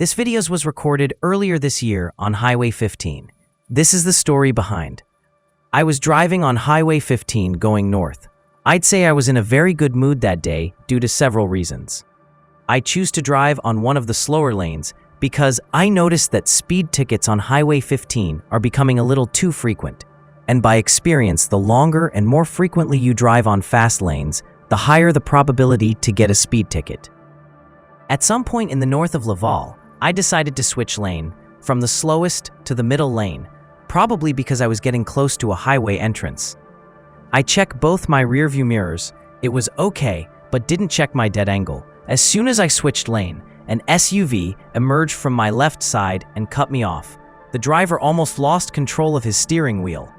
This video was recorded earlier this year on Highway 15. This is the story behind. I was driving on Highway 15 going north. I'd say I was in a very good mood that day due to several reasons. I choose to drive on one of the slower lanes because I noticed that speed tickets on Highway 15 are becoming a little too frequent. And by experience, the longer and more frequently you drive on fast lanes, the higher the probability to get a speed ticket. At some point in the north of Laval, I decided to switch lane from the slowest to the middle lane, probably because I was getting close to a highway entrance. I checked both my rearview mirrors. It was okay, but didn't check my dead angle. As soon as I switched lane, an SUV emerged from my left side and cut me off. The driver almost lost control of his steering wheel.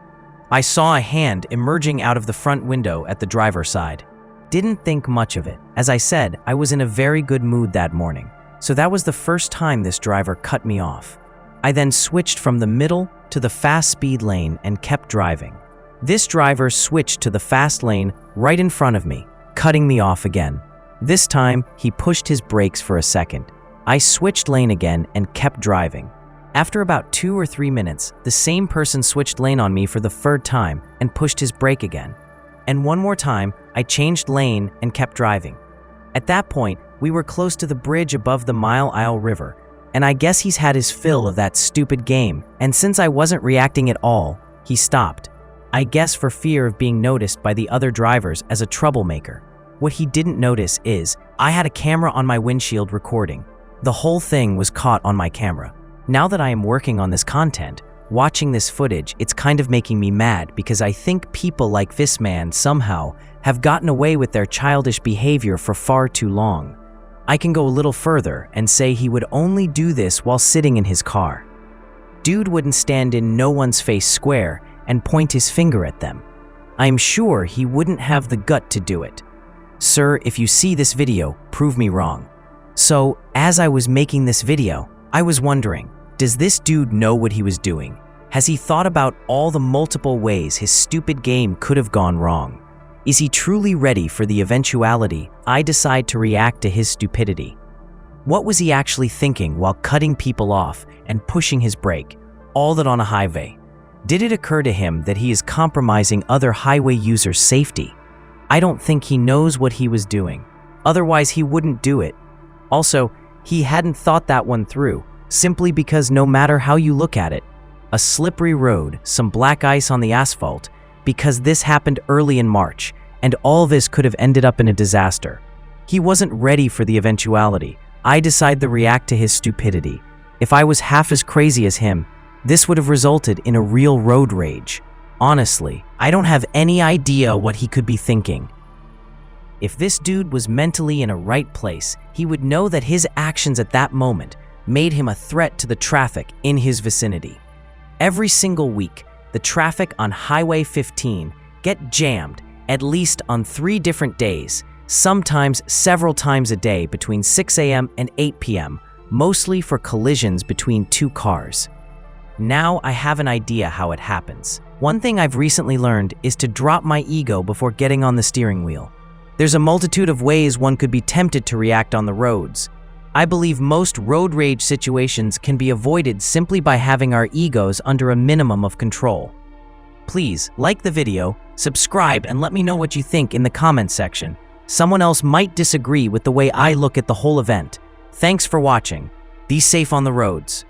I saw a hand emerging out of the front window at the driver's side. Didn't think much of it. As I said, I was in a very good mood that morning. So that was the first time this driver cut me off. I then switched from the middle to the fast speed lane and kept driving. This driver switched to the fast lane right in front of me, cutting me off again. This time, he pushed his brakes for a second. I switched lane again and kept driving. After about 2 or 3 minutes, the same person switched lane on me for the third time and pushed his brake again. And one more time, I changed lane and kept driving. At that point, we were close to the bridge above the Mile Isle River, and I guess he's had his fill of that stupid game, and since I wasn't reacting at all, he stopped. I guess for fear of being noticed by the other drivers as a troublemaker. What he didn't notice is, I had a camera on my windshield recording. The whole thing was caught on my camera. Now that I am working on this content, watching this footage, it's kind of making me mad because I think people like this man somehow have gotten away with their childish behavior for far too long. I can go a little further and say he would only do this while sitting in his car. Dude wouldn't stand in no one's face square and point his finger at them. I'm sure he wouldn't have the gut to do it. Sir, if you see this video, prove me wrong. So, as I was making this video, I was wondering, does this dude know what he was doing? Has he thought about all the multiple ways his stupid game could have gone wrong? Is he truly ready for the eventuality I decide to react to his stupidity? What was he actually thinking while cutting people off and pushing his brake, all that on a highway? Did it occur to him that he is compromising other highway users' safety? I don't think he knows what he was doing. Otherwise, he wouldn't do it. Also, he hadn't thought that one through, simply because no matter how you look at it, a slippery road, some black ice on the asphalt, because this happened early in March, and all this could have ended up in a disaster. He wasn't ready for the eventuality. I decided to react to his stupidity. If I was half as crazy as him, this would have resulted in a real road rage. Honestly, I don't have any idea what he could be thinking. If this dude was mentally in a right place, he would know that his actions at that moment made him a threat to the traffic in his vicinity. Every single week, the traffic on Highway 15 get jammed at least on 3 different days, sometimes several times a day between 6 a.m. and 8 p.m., mostly for collisions between 2 cars. Now I have an idea how it happens. One thing I've recently learned is to drop my ego before getting on the steering wheel. There's a multitude of ways one could be tempted to react on the roads. I believe most road rage situations can be avoided simply by having our egos under a minimum of control. Please like the video, subscribe, and let me know what you think in the comments section. Someone else might disagree with the way I look at the whole event. Thanks for watching. Be safe on the roads.